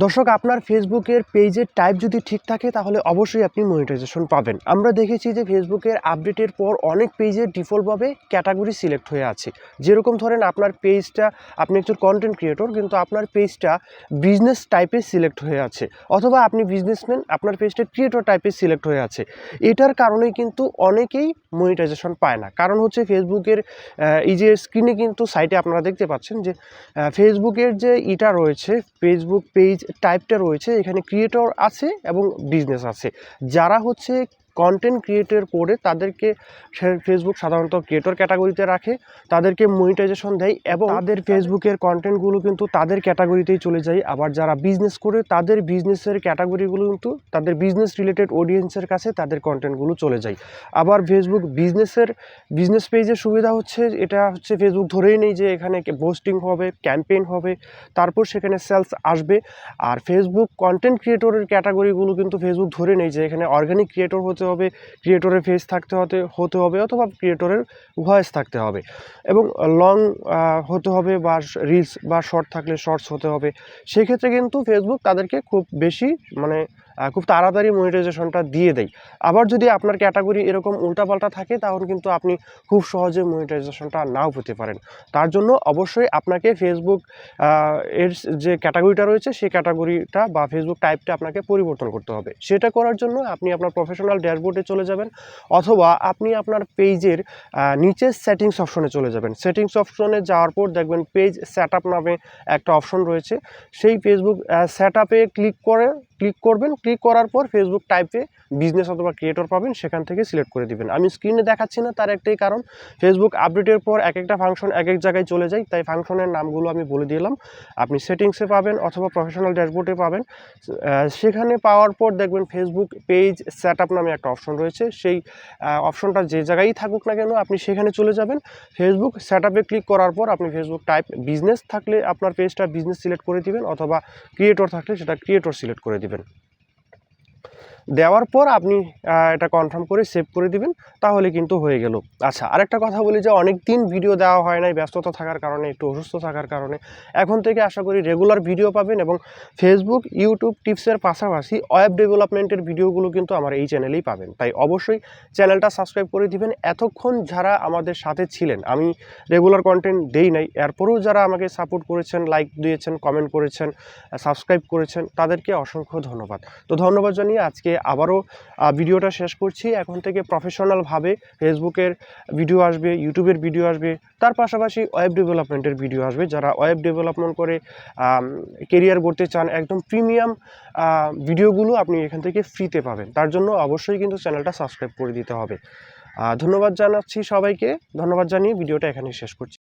দর্শক, আপনার ফেসবুকের পেজের টাইপ যদি ঠিক থাকে তাহলে অবশ্যই আপনি মনিটাইজেশন পাবেন। আমরা দেখেছি যে ফেসবুকের আপডেটের পর অনেক পেজের ডিফল্টভাবে ক্যাটাগরি সিলেক্ট হয়ে আছে। যেরকম ধরেন আপনার পেজটা, আপনি একজন কন্টেন্ট ক্রিয়েটর কিন্তু আপনার পেজটা বিজনেস টাইপে সিলেক্ট হয়ে আছে, অথবা আপনি বিজনেসম্যান, আপনার পেজটা ক্রিয়েটর টাইপে সিলেক্ট হয়ে আছে। এটার কারণেই কিন্তু অনেকেই মনিটাইজেশন পায় না। কারণ হচ্ছে ফেসবুকের এই যে স্ক্রিনে কিন্তু সাইটে আপনারা দেখতে পাচ্ছেন যে ফেসবুকের যে ইটা রয়েছে, ফেসবুক পেজ টাইপটা রয়েছে, এখানে ক্রিয়েটর আছে এবং বিজনেস আছে। যারা হচ্ছে কন্টেন্ট ক্রিয়েটর করে তাদেরকে ফেসবুক সাধারণত ক্রিয়েটর ক্যাটাগরিতে রাখে, তাদেরকে মনিটাইজেশন দেয় এবং তাদের ফেসবুকের কন্টেন্টগুলো কিন্তু তাদের ক্যাটাগরিতেই চলে যায়। আবার যারা বিজনেস করে তাদের বিজনেসের ক্যাটাগরিগুলো কিন্তু তাদের বিজনেস রিলেটেড অডিয়েন্সের কাছে তাদের কন্টেন্টগুলো চলে যায়। আবার ফেসবুক বিজনেস পেজের সুবিধা হচ্ছে, এটা হচ্ছে ফেসবুক ধরেই নেই যে এখানে পোস্টিং হবে, ক্যাম্পেইন হবে, তারপর সেখানে সেলস আসবে। আর ফেসবুক কন্টেন্ট ক্রিয়েটরের ক্যাটাগরিগুলো কিন্তু ফেসবুক ধরে নেই যে এখানে অর্গানিক ক্রিয়েটর হতে হবে, ক্রিয়েটরের ফেস হতে হবে, অথবা ক্রিয়েটরের ভয়েস থাকতে হবে, এবং লং হতে হবে, বা রিলস বা শর্ট থাকলে শর্টস হতে হবে। সেক্ষেত্রে কিন্তু ফেসবুক তাদেরকে খুব বেশি খুব তাড়াতাড়ি মনিটাইজেশনটা দিয়ে দেয়। আবার যদি আপনার ক্যাটাগরি এরকম উল্টাপাল্টা থাকে তাহলে কিন্তু আপনি খুব সহজে মনিটাইজেশনটা নাও পেতে পারেন। তার জন্য অবশ্যই আপনাকে ফেসবুক এর যে ক্যাটাগরিটা রয়েছে সেই ক্যাটাগরিটা বা ফেসবুক টাইপটা আপনাকে পরিবর্তন করতে হবে। সেটা করার জন্য আপনি আপনার প্রফেশনাল ড্যাশবোর্ডে চলে যাবেন, অথবা আপনি আপনার পেজের নিচে সেটিংস অপশনে চলে যাবেন। সেটিংস অপশনে যাওয়ার পর দেখবেন পেজ সেট আপ নামে একটা অপশন রয়েছে। সেই ফেসবুক সেট আপে ক্লিক করবেন। ক্লিক করার পর ফেসবুক টাইপে বিজনেস অথবা ক্রিয়েটর পাবেন, সেখান থেকে সিলেক্ট করে দিবেন। আমি স্ক্রিনে দেখাচ্ছি না, তার একটাই কারণ ফেসবুক আপডেটের পর এক একটা ফাংশন এক এক জায়গায় চলে যায়, তাই ফাংশনের নামগুলো আমি বলে দিলাম। আপনি সেটিংসে পাবেন অথবা প্রফেশনাল ড্যাশবোর্ডে পাবেন। সেখানে পাওয়ার পর দেখবেন ফেসবুক পেজ সেট আপ নামে একটা অপশন রয়েছে। সেই অপশনটা যে জায়গায় থাকুক না কেন আপনি সেখানে চলে যাবেন। ফেসবুক সেট আপে ক্লিক করার পর আপনি ফেসবুক টাইপ বিজনেস থাকলে আপনার পেজটা বিজনেস সিলেক্ট করে দিবেন, অথবা ক্রিয়েটর থাকলে সেটা ক্রিয়েটর সিলেক্ট করে দিবেন। দেওয়ার পর আপনি এটা কনফার্ম করে সেভ করে দিবেন, তাহলে কিন্তু হয়ে গেল। আচ্ছা, আরেকটা কথা বলি যে অনেক দিন ভিডিও দেওয়া হয় নাই ব্যস্ততা থাকার কারণে, একটু অসুস্থ থাকার কারণে। এখন থেকে আশা করি রেগুলার ভিডিও পাবেন, এবং ফেসবুক ইউটিউব টিপসের পাশাপাশি ওয়েব ডেভেলপমেন্টের ভিডিওগুলো কিন্তু আমার এই চ্যানেলেই পাবেন। তাই অবশ্যই চ্যানেলটা সাবস্ক্রাইব করে দিবেন। এতক্ষণ যারা আমাদের সাথে ছিলেন, আমি রেগুলার কন্টেন্ট দেই নাই, এরপরেও যারা আমাকে সাপোর্ট করেছেন, লাইক দিয়েছেন, কমেন্ট করেছেন, সাবস্ক্রাইব করেছেন, তাদেরকে অসংখ্য ধন্যবাদ। তো ধন্যবাদ জানিয়ে আজকে আবারও ভিডিওটা শেষ করছি। এখন থেকে প্রফেশনালভাবে ফেসবুকের ভিডিও আসবে, ইউটিউবের ভিডিও আসবে, তার পাশাপাশি ওয়েব ডেভেলপমেন্টের ভিডিও আসবে। যারা ওয়েব ডেভেলপমেন্ট করে কেরিয়ার গড়তে চান, একদম প্রিমিয়াম ভিডিওগুলো আপনি এখান থেকে ফ্রিতে পাবেন। তার জন্য অবশ্যই কিন্তু চ্যানেলটা সাবস্ক্রাইব করে দিতে হবে। ধন্যবাদ জানাচ্ছি সবাইকে। ধন্যবাদ জানিয়ে ভিডিওটা এখানেই শেষ করছি।